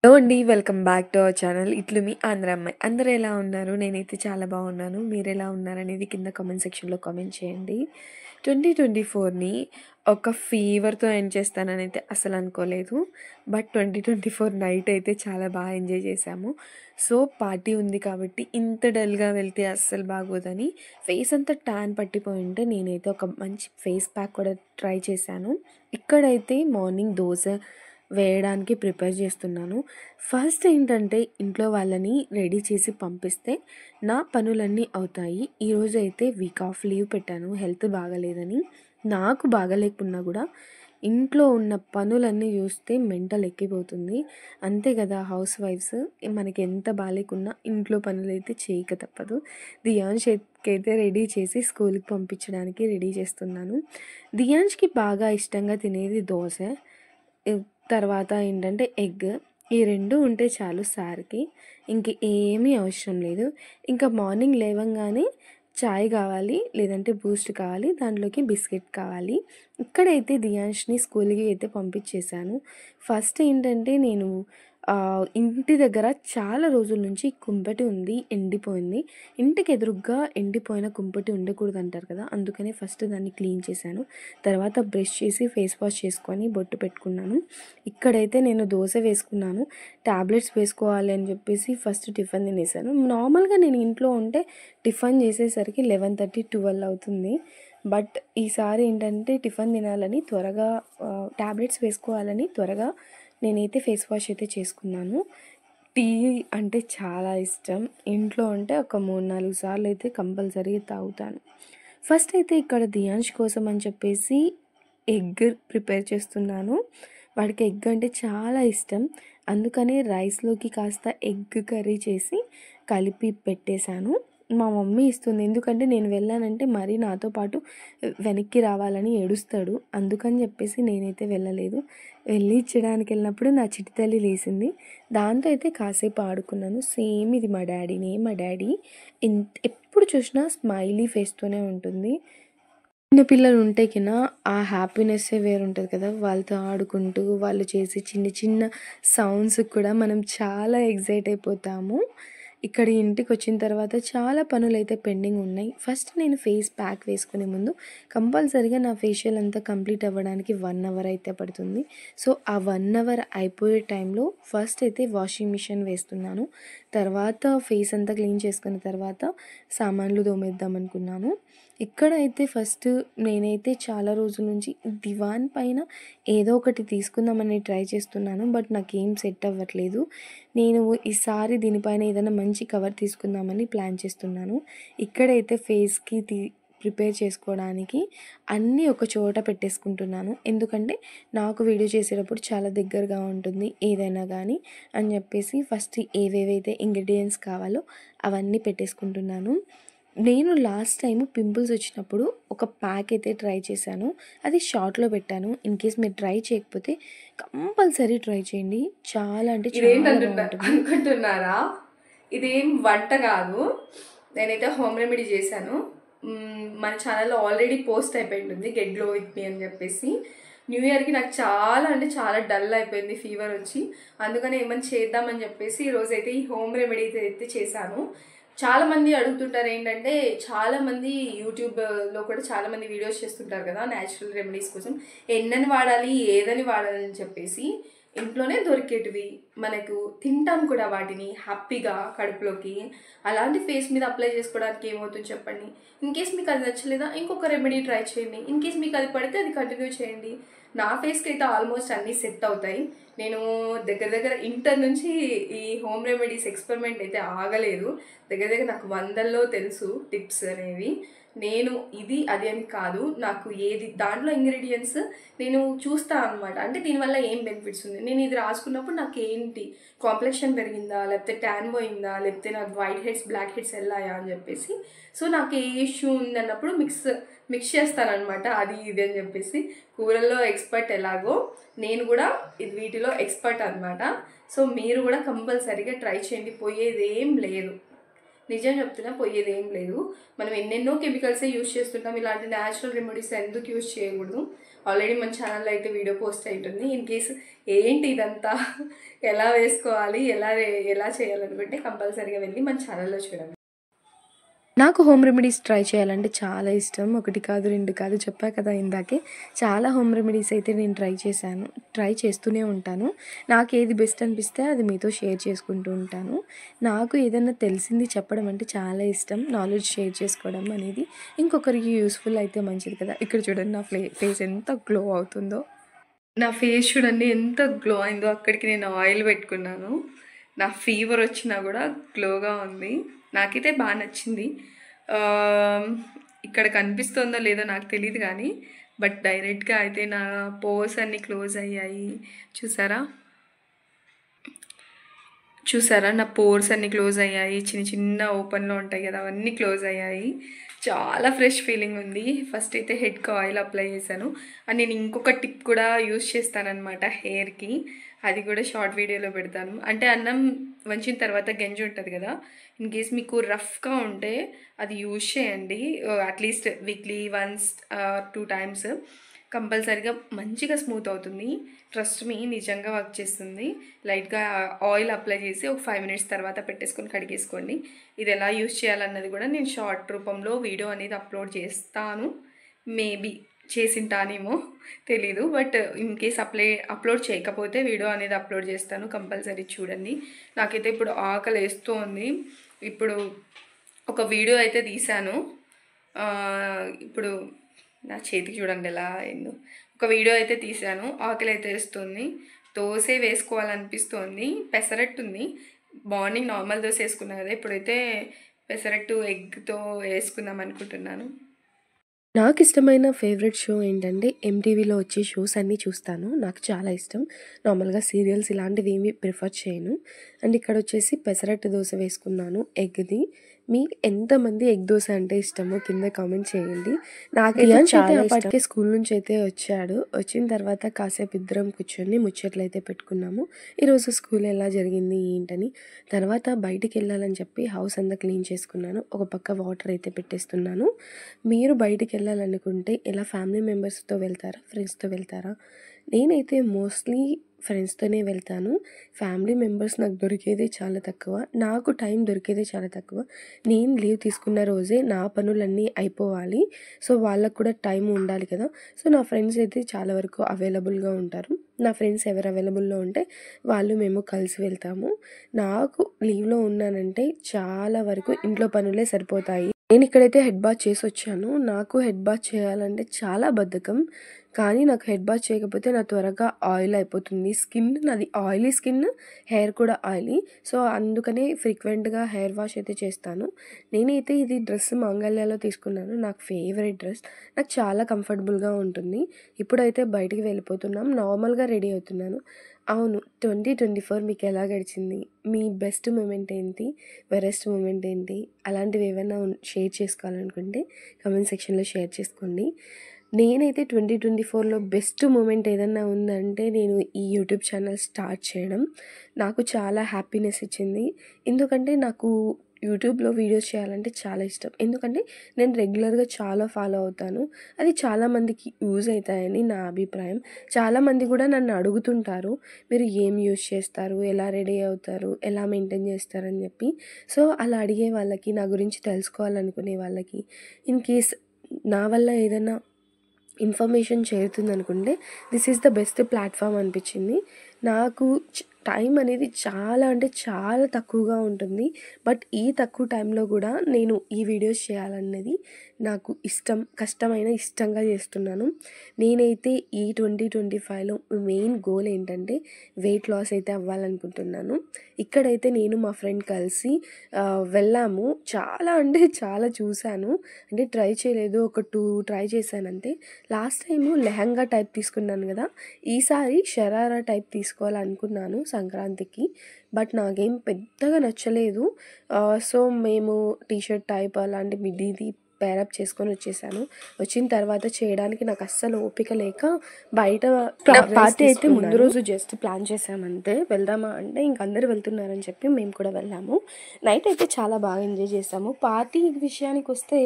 Hello అండి. Welcome back to our channel. ఇట్లు మీ ఆంధ్ర అమ్మాయి. అందరూ ఎలా ఉన్నారు? నేనైతే చాలా బాగున్నాను. మీరెలా ఉన్నారనేది కింద కామెంట్ సెక్షన్‌లో కామెంట్ చేయండి. 2024ని ఒక ఫీవర్‌తో ఎండ్ చేస్తాననైతే అస్సలు అనుకోలేదు. బట్ 2024 నైట్ అయితే చాలా బాగా ఎంజాయ్ చేశాము. సో, పార్టీ ఉంది కాబట్టి ఇంత డల్‌గా వెళ్తే అస్సలు బాగోదని ఫేస్ అంతా ట్యాన్ పట్టిపోయి ఉంటే నేనైతే ఒక మంచి ఫేస్ ప్యాక్ కూడా ట్రై చేశాను. ఇక్కడైతే మార్నింగ్ దోస వేయడానికి ప్రిపేర్ చేస్తున్నాను. ఫస్ట్ ఏంటంటే ఇంట్లో వాళ్ళని రెడీ చేసి పంపిస్తే నా పనులన్నీ అవుతాయి. ఈరోజు అయితే వీక్ ఆఫ్ లీవ్ పెట్టాను హెల్త్ బాగాలేదని. నాకు బాగాలేకున్నా కూడా ఇంట్లో ఉన్న పనులన్నీ చూస్తే మెంటల్ ఎక్కిపోతుంది. అంతే కదా హౌస్ వైఫ్స్. మనకి ఎంత బాలేకున్నా ఇంట్లో పనులైతే చేయక తప్పదు. దియాన్ష్‌కైతే రెడీ చేసి స్కూల్‌కి పంపించడానికి రెడీ చేస్తున్నాను. దియాన్ష్‌కి బాగా ఇష్టంగా తినేది దోస. తర్వాత ఏంటంటే ఎగ్. ఈ 2 ఉంటే చాలు సార్‌కి. ఇంక ఏమీ అవసరం లేదు. ఇంకా మార్నింగ్ లేవంగానే చాయ్ కావాలి, లేదంటే బూస్ట్ కావాలి, దాంట్లోకి బిస్కెట్ కావాలి. ఇక్కడైతే దియాన్ష్‌ని స్కూల్‌కి అయితే పంపించేశాను. ఫస్ట్ ఏంటంటే నేను ఇంటి దగ్గర చాలా రోజుల నుంచి కుంపటి ఉంది, ఎండిపోయింది. ఇంటికి ఎదురుగ్గా ఎండిపోయిన కుంపటి ఉండకూడదంటారు కదా! అందుకనే ఫస్ట్ దాన్ని క్లీన్ చేశాను. తర్వాత బ్రష్ చేసి ఫేస్ వాష్ చేసుకొని బొట్టు పెట్టుకున్నాను. ఇక్కడైతే నేను దోస వేసుకున్నాను. టాబ్లెట్స్ వేసుకోవాలి అని చెప్పేసి ఫస్ట్ టిఫిన్ తినేసాను. నార్మల్‌గా నేను ఇంట్లో ఉంటే టిఫిన్ చేసేసరికి 11:30, 12 అవుతుంది. బట్ ఈసారి ఏంటంటే టిఫిన్ తినాలని త్వరగా టాబ్లెట్స్ వేసుకోవాలని త్వరగా నేనైతే ఫేస్ వాష్ అయితే చేసుకున్నాను. టీ అంటే చాలా ఇష్టం. ఇంట్లో ఉంటే ఒక 3, 4 సార్లు అయితే కంపల్సరీగా తాగుతాను. ఫస్ట్ అయితే ఇక్కడ దియాన్ష్ కోసం అని చెప్పేసి ఎగ్ ప్రిపేర్ చేస్తున్నాను. వాడికి ఎగ్ అంటే చాలా ఇష్టం. అందుకనే రైస్‌లోకి కాస్త ఎగ్ కర్రీ చేసి కలిపి పెట్టేశాను. మా మమ్మీ ఇస్తుంది. ఎందుకంటే నేను వెళ్ళానంటే మరీ నాతో పాటు వెనక్కి రావాలని ఏడుస్తాడు. అందుకని చెప్పేసి నేనైతే వెళ్ళలేదు. వెళ్ళి ఇచ్చడానికి వెళ్ళినప్పుడు నా చిట్టి తల్లి లేసింది. దాంతో అయితే కాసేపు ఆడుకున్నాను. సేమ్ ఇది మా డాడీ ఎప్పుడు చూసినా స్మైలీ ఫేస్తోనే ఉంటుంది. చిన్న పిల్లలు ఉంటే ఆ హ్యాపీనెస్సే వేరుంటది కదా! వాళ్ళతో ఆడుకుంటూ, వాళ్ళు చేసే చిన్న చిన్న సౌండ్స్‌కి కూడా మనం చాలా ఎక్సైట్ అయిపోతాము. ఇక్కడ ఇంటికొచ్చిన తర్వాత చాలా పనులైతే పెండింగ్ ఉన్నాయి. ఫస్ట్ నేను ఫేస్ ప్యాక్ వేసుకునే ముందు కంపల్సరీగా నా ఫేషియల్ అంతా కంప్లీట్ అవ్వడానికి 1 అవర్ అయితే పడుతుంది. సో, ఆ 1 అవర్ అయిపోయే టైంలో ఫస్ట్ అయితే వాషింగ్ మిషన్ వేస్తున్నాను. తర్వాత ఫేస్ అంతా క్లీన్ చేసుకున్న తర్వాత సామాన్లు తోమేద్దాం అనుకున్నాను. ఇక్కడైతే ఫస్ట్ నేనైతే చాలా రోజుల నుంచి దివాన్ పైన ఏదో ఒకటి తీసుకుందామని ట్రై చేస్తున్నాను. బట్ నాకేం సెట్ అవ్వట్లేదు. నేను ఈసారి దీనిపైన ఏదైనా మంచి కవర్ తీసుకుందామని ప్లాన్ చేస్తున్నాను. ఇక్కడైతే ఫేస్‌కి ప్రిపేర్ చేసుకోవడానికి అన్నీ ఒక చోట పెట్టేసుకుంటున్నాను. ఎందుకంటే నాకు వీడియో చేసేటప్పుడు చాలా దగ్గరగా ఉంటుంది ఏదైనా కానీ అని చెప్పేసి ఫస్ట్ ఏవేవైతే ఇంగ్రీడియెంట్స్ కావాలో అవన్నీ పెట్టేసుకుంటున్నాను. నేను లాస్ట్ టైం పింపుల్స్ వచ్చినప్పుడు ఒక ప్యాక్ అయితే ట్రై చేశాను. అది షార్ట్‌లో పెట్టాను. ఇన్‌కేస్ మీరు ట్రై చేయకపోతే కంపల్సరీ ట్రై చేయండి. చాలా అంటే చాలా బాగుంటుంది. అనుకుంటున్నారా? ఇదేం వంట కాదు. నేనైతే హోమ్ రెమెడీ చేశాను. మన ఛానల్లో ఆల్రెడీ పోస్ట్ అయిపోయి ఉంటుంది గెట్ గ్లో విత్ మీ అని చెప్పేసి. న్యూ ఇయర్కి నాకు చాలా అంటే చాలా డల్ అయిపోయింది ఫీవర్ వచ్చి. అందుకని ఏమైనా చేద్దామని చెప్పేసి ఈరోజైతే ఈ హోమ్ రెమెడీ అయితే చేశాను. చాలా మంది అడుగుతుంటారు ఏంటంటే, చాలా మంది యూట్యూబ్లో కూడా చాలా మంది వీడియోస్ చేస్తుంటారు కదా న్యాచురల్ రెమెడీస్ కోసం, ఎన్నని వాడాలి ఏదని వాడాలని చెప్పేసి. ఇంట్లోనే దొరికేటివి మనకు తింటాం కూడా వాటిని హ్యాపీగా కడుపులోకి. అలాంటి ఫేస్ మీద అప్లై చేసుకోవడానికి ఏమవుతుంది చెప్పండి. ఇన్ కేస్ మీకు అది నచ్చలేదా ఇంకొక రెమెడీ ట్రై చేయండి. ఇన్ కేస్ మీకు అది పడితే అది కంటిన్యూ చేయండి. నా ఫేస్కి అయితే ఆల్మోస్ట్ అన్నీ సెట్ అవుతాయి. నేను దగ్గర ఇంటర్ నుంచి ఈ హోమ్ రెమెడీస్ ఎక్స్పెరిమెంట్ అయితే ఆగలేదు. దగ్గర నాకు 100లో తెలుసు టిప్స్ అనేవి. నేను ఇది అది అని కాదు, నాకు ఏది దాంట్లో ఇంగ్రీడియంట్స్ నేను చూస్తాను అనమాట. అంటే దీనివల్ల ఏం బెనిఫిట్స్ ఉంది, నేను ఇది రాసుకున్నప్పుడు నాకు ఏంటి కాంప్లెక్షన్ పెరిగిందా, లేకపోతే ట్యాన్ పోయిందా, లేకపోతే నాకు వైట్ హెడ్స్ బ్లాక్ హెడ్స్ వెళ్ళాయా అని చెప్పేసి. సో నాకు ఏ ఇష్యూ ఉంది అన్నప్పుడు మిక్స్ చేస్తానమాట అది ఇది అని చెప్పేసి. కూరల్లో ఎక్స్పర్ట్ ఎలాగో నేను కూడా వీటిలో ఎక్స్పర్ట్ అనమాట. సో మీరు కూడా కంపల్సరీగా ట్రై చేయండి. పోయేది ఏం లేదు, నిజం చెప్తున్నా, పోయేది ఏం లేదు. మనం ఎన్నెన్నో కెమికల్సే యూజ్ చేస్తుంటాం. ఇలాంటి న్యాచురల్ రెమెడీస్ ఎందుకు యూజ్ చేయకూడదు? ఆల్రెడీ మన ఛానల్లో అయితే వీడియో పోస్ట్ అవుతుంది. ఇన్ కేస్ ఏంటి ఇదంతా ఎలా వేసుకోవాలి, ఎలా చేయాలనుకుంటే కంపల్సరీగా వెళ్ళి మన ఛానల్లో చూడండి. నాకు హోమ్ రెమెడీస్ ట్రై చేయాలంటే చాలా ఇష్టం. 1 కాదు, 2 కాదు, చెప్పా కదా ఇందాకే. చాలా హోమ్ రెమెడీస్ అయితే నేను ట్రై చేస్తూనే ఉంటాను. నాకేది బెస్ట్ అనిపిస్తే అది మీతో షేర్ చేసుకుంటూ ఉంటాను. నాకు ఏదైనా తెలిసింది చెప్పడం అంటే చాలా ఇష్టం. నాలెడ్జ్ షేర్ చేసుకోవడం అనేది ఇంకొకరికి యూస్‌ఫుల్ అయితే మంచిది కదా! ఇక్కడ చూడండి నా ఫేస్ ఎంత గ్లో అవుతుందో. నా ఫేస్ చూడండి ఎంత గ్లో అయిందో. అక్కడికి నేను ఆయిల్ పెట్టుకున్నాను. నా ఫీవర్ వచ్చినా కూడా గ్లోగా ఉంది. నాకైతే బాగా నచ్చింది. ఇక్కడ కనిపిస్తుందో లేదో నాకు తెలియదు కానీ బట్ డైరెక్ట్గా అయితే నా పోర్స్ అన్నీ క్లోజ్ అయ్యాయి. చూసారా నా పోర్స్ అన్నీ క్లోజ్ అయ్యాయి. చిన్న చిన్న ఓపెన్లో ఉంటాయి కదా, అవన్నీ క్లోజ్ అయ్యాయి. చాలా ఫ్రెష్ ఫీలింగ్ ఉంది. ఫస్ట్ అయితే హెడ్కి ఆయిల్ అప్లై చేశాను. అండ్ నేను ఇంకొక టిప్ కూడా యూస్ చేస్తానన్నమాట హెయిర్కి. అది కూడా షార్ట్ వీడియోలో పెడతాను. అంటే అన్నం వంచిన తర్వాత గంజి ఉంటుంది కదా, ఇన్ కేస్ మీకు రఫ్గా ఉంటే అది యూజ్ చేయండి. అట్లీస్ట్ వీక్లీ వన్స్ 2 టైమ్స్ కంపల్సరీగా మంచిగా స్మూత్ అవుతుంది. ట్రస్ట్ మీ, నిజంగా వర్క్ చేస్తుంది. లైట్గా ఆయిల్ అప్లై చేసి ఒక 5 మినిట్స్ తర్వాత పెట్టేసుకొని కడిగేసుకోండి. ఇది ఎలా యూజ్ చేయాలన్నది కూడా నేను షార్ట్ రూపంలో వీడియో అనేది అప్లోడ్ చేస్తాను. మేబీ చేసింటానేమో తెలీదు, బట్ ఇన్ కేస్ అప్లోడ్ చేయకపోతే వీడియో అనేది అప్లోడ్ చేస్తాను. కంపల్సరీ చూడండి. నాకైతే ఇప్పుడు ఆకలి వేస్తోంది. ఇప్పుడు ఒక వీడియో అయితే తీశాను. ఇప్పుడు నా చేతికి చూడండి ఎలా అయిందో. ఒక వీడియో అయితే తీశాను. ఆకలి అయితే వేస్తుంది. దోశ వేసుకోవాలనిపిస్తుంది. పెసరట్టు ఉంది. మార్నింగ్ నార్మల్ దోశ వేసుకున్నాను కదా, ఇప్పుడైతే పెసరట్టు ఎగ్తో వేసుకుందాం అనుకుంటున్నాను. నాకు ఇష్టమైన ఫేవరెట్ షో ఏంటంటే ఎంటీవీలో వచ్చే షోస్ అన్నీ చూస్తాను. నాకు చాలా ఇష్టం. నార్మల్గా సీరియల్స్ ఇలాంటివి ఏమి ప్రిఫర్ చేయను. అండ్ ఇక్కడ వచ్చేసి పెసరట్టు దోశ వేసుకున్నాను ఎగ్ది. మీకు ఎంతమంది ఎగ్ దోశ అంటే ఇష్టమో కింద కామెంట్ చేయండి. నాకైతే చాలా అప్పటికే స్కూల్ నుంచి అయితే వచ్చాడు. వచ్చిన తర్వాత కాసేపు ఇద్దరం కూర్చొని ముచ్చట్లు అయితే పెట్టుకున్నాము. ఈరోజు స్కూల్ ఎలా జరిగింది ఏంటని. తర్వాత బయటికి వెళ్ళాలని చెప్పి హౌస్ అంతా క్లీన్ చేసుకున్నాను. ఒక పక్క వాటర్ అయితే పెట్టేస్తున్నాను. మీరు బయటికి వెళ్ళాలనుకుంటే ఇలా ఫ్యామిలీ మెంబర్స్తో వెళ్తారా, ఫ్రెండ్స్తో వెళ్తారా? నేనైతే మోస్ట్లీ ఫ్రెండ్స్తోనే వెళ్తాను. ఫ్యామిలీ మెంబర్స్ నాకు దొరికేది చాలా తక్కువ. నాకు టైం దొరికేది చాలా తక్కువ. నేను లీవ్ తీసుకున్న రోజే నా పనులన్నీ అయిపోవాలి. సో వాళ్ళకు కూడా టైం ఉండాలి కదా. సో నా ఫ్రెండ్స్ అయితే చాలా వరకు అవైలబుల్గా ఉంటారు. నా ఫ్రెండ్స్ ఎవరు అవైలబుల్లో ఉంటే మేము కలిసి వెళ్తాము. నాకు లీవ్లో ఉన్నానంటే చాలా వరకు ఇంట్లో పనులే సరిపోతాయి. నేను ఇక్కడైతే హెడ్ బాత్ చేసి వచ్చాను. నాకు హెడ్ బాత్ చేయాలంటే చాలా బద్ధకం. కానీ నాకు హెడ్ బాత్ చేయకపోతే నా త్వరగా ఆయిల్ అయిపోతుంది. నాది ఆయిలీ స్కిన్, హెయిర్ కూడా ఆయిలీ. సో అందుకనే ఫ్రీక్వెంట్గా హెయిర్ వాష్ అయితే చేస్తాను. నేనైతే ఇది డ్రెస్ మాంగళ్యాలో తీసుకున్నాను. నాకు ఫేవరెట్ డ్రెస్. నాకు చాలా కంఫర్టబుల్గా ఉంటుంది. ఇప్పుడైతే బయటికి వెళ్ళిపోతున్నాం. నార్మల్గా రెడీ అవుతున్నాను. అవును, 2024 మీకు ఎలా గడిచింది? మీ బెస్ట్ మూమెంట్ ఏంటి? వరెస్ట్ మూమెంట్ ఏంటి? అలాంటివి ఏమైనా షేర్ చేసుకోవాలనుకుంటే కామెంట్ సెక్షన్లో షేర్ చేసుకోండి. నేనైతే 2024లో బెస్ట్ మూమెంట్ ఏదన్నా ఉందంటే నేను ఈ యూట్యూబ్ ఛానల్ స్టార్ట్ చేయడం. నాకు చాలా హ్యాపీనెస్ ఇచ్చింది. ఎందుకంటే నాకు యూట్యూబ్లో వీడియోస్ చేయాలంటే చాలా ఇష్టం. ఎందుకంటే నేను రెగ్యులర్గా చాలా ఫాలో అవుతాను. అది చాలామందికి యూజ్ అవుతాయని నా అభిప్రాయం. చాలామంది కూడా నన్ను అడుగుతుంటారు, మీరు ఏం యూజ్ చేస్తారు, ఎలా రెడీ అవుతారు, ఎలా మెయింటైన్ చేస్తారని చెప్పి. సో అలా అడిగే వాళ్ళకి, నా గురించి తెలుసుకోవాలనుకునే వాళ్ళకి, ఇన్ కేస్ నా వల్ల ఏదైనా ఇన్ఫర్మేషన్ చేరుతుందనుకుంటే this is the best platform అనిపించింది. నాకు టైం అనేది చాలా అంటే చాలా తక్కువగా ఉంటుంది. బట్ ఈ తక్కువ టైంలో కూడా నేను ఈ వీడియోస్ చేయాలన్నది నాకు కష్టమైన ఇష్టంగా చేస్తున్నాను. నేనైతే ఈ 2025లో మెయిన్ గోల్ ఏంటంటే వెయిట్ లాస్ అయితే అవ్వాలనుకుంటున్నాను. ఇక్కడైతే నేను మా ఫ్రెండ్ కలిసి వెళ్ళాము. చాలా అంటే చాలా చూశాను. అంటే ట్రై చేయలేదు, ఒక 2 ట్రై చేశానంతే. లాస్ట్ టైము లెహంగా టైప్ తీసుకున్నాను కదా, ఈసారి షరారా టైప్ తీసుకోవాలనుకున్నాను సంక్రాంతికి. బట్ నాకేం పెద్దగా నచ్చలేదు. సో మేము టీషర్ట్ టైప్ అలాంటి మిడ్డీది పేరప్ చేసుకొని వచ్చేసాను. వచ్చిన తర్వాత చేయడానికి నాకు అస్సలు ఓపిక లేక బయట పార్టీ అయితే ముందు రోజు జస్ట్ ప్లాన్ చేసామంతే. వెళ్దామా అంటే ఇంక అందరూ వెళ్తున్నారని చెప్పి మేము కూడా వెళ్ళాము. నైట్ అయితే చాలా బాగా ఎంజాయ్ చేసాము. పార్టీ విషయానికి వస్తే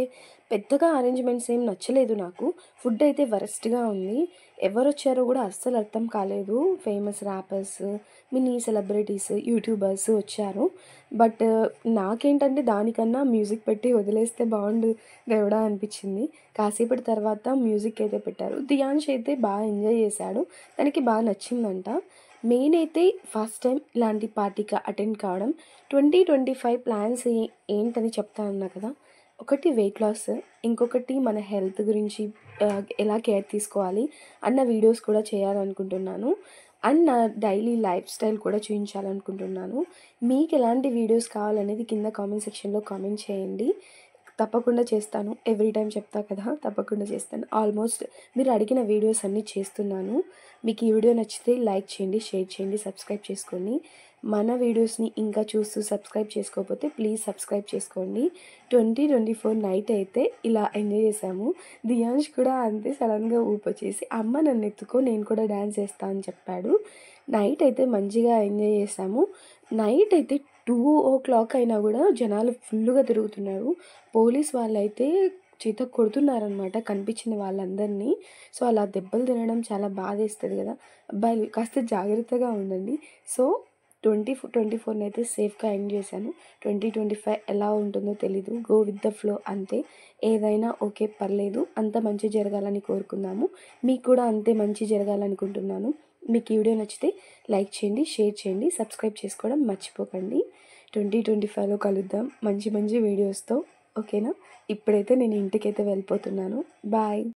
పెద్దగా అరేంజ్‌మెంట్స్ ఏం నచ్చలేదు నాకు. ఫుడ్ అయితే వరస్ట్‌గా ఉంది. ఎవరొచ్చారో గూడా అస్సలు అర్థం కాలేదు. Famous rappers, mini celebrities, YouTubers వచ్చారు. బట్ నాకేంటంటే దానికన్నా మ్యూజిక్ పెట్టి వదిలేస్తే బావుండు దేవుడా అనిపిచ్చింది. కాసేపటి తర్వాత మ్యూజిక్ అయితే పెట్టారు. దియాన్ష్ అయితే ఎంజాయ్ చేశాడు. తనకి నచ్చిందంట. మెయిన్ అయితే ఫస్ట్ టైం ఇలాంటి పార్టీకి అటెండ్ కావడం. 2025 ప్లాన్స్ ఏంటని చెప్తా అన్నా కదా! ఒకటి వెయిట్ లాస్, ఇంకొకటి మన హెల్త్ గురించి ఎలా కేర్ తీసుకోవాలి అన్న వీడియోస్ కూడా చేయాలనుకుంటున్నాను. అండ్ నా డైలీ లైఫ్ స్టైల్ కూడా చూయించాలనుకుంటున్నాను. మీకు ఎలాంటి వీడియోస్ కావాలనేది కింద కామెంట్ సెక్షన్‌లో కామెంట్ చేయండి. తప్పకుండా చేస్తాను. ఎవ్రీ టైమ్ చెప్తా కదా! తప్పకుండా చేస్తాను. ఆల్మోస్ట్ మీరు అడిగిన వీడియోస్ అన్నీ చేస్తున్నాను. మీకు ఈ వీడియో నచ్చితే లైక్ చేయండి, షేర్ చేయండి, సబ్స్క్రైబ్ చేసుకోండి. మన వీడియోస్‌ని ఇంకా చూస్తూ సబ్స్క్రైబ్ చేసుకోకపోతే ప్లీజ్ సబ్స్క్రైబ్ చేసుకోండి. 2024 నైట్ అయితే ఇలా ఎంజాయ్ చేశాము. దియాన్ష్ కూడా అంతే సడన్‌గా ఊపొచ్చేసి అమ్మ నన్ను ఎత్తుకో నేను కూడా డాన్స్ ఏస్తా అని చెప్పాడు. నైట్ అయితే మంచిగా ఎంజాయ్ చేశాము. నైట్ అయితే 2:00 అయినా గూడా జనాలు ఫుల్లుగా తిరుగుతున్నారు. పోలీస్ వాళ్ళైతే కొడుతున్నారనమాట కనిపించిన వాళ్ళందరినీ. సో, అలా దెబ్బలు తినడం చాలా బాధేస్తది గదా! అబ్బాయిలు కాస్త జాగ్రత్తగా ఉండండి. సో, 2024నైతే సేఫ్‌గా ఎండ్ చేశాను. 2025 ఎలా ఉంటుందో తెలీదు. గో విత్ ద ఫ్లో అంతే. ఏదైనా ఓకే పర్లేదు. అంతా మంచి జరగాలని కోరుకుందాము. మీకు కూడా అంతే మంచి జరగాలనుకుంటున్నాను. మీకు ఈ వీడియో నచ్చితే లైక్ చేయండి, షేర్ చేయండి, సబ్స్క్రైబ్ చేసుకోవడం మర్చిపోకండి. 2025లో కలుద్దాం మంచి మంచి వీడియోస్‌తో. ఓకేనా? ఇప్పుడైతే నేను ఇంటికైతే వెళ్ళిపోతున్నాను. బాయ్.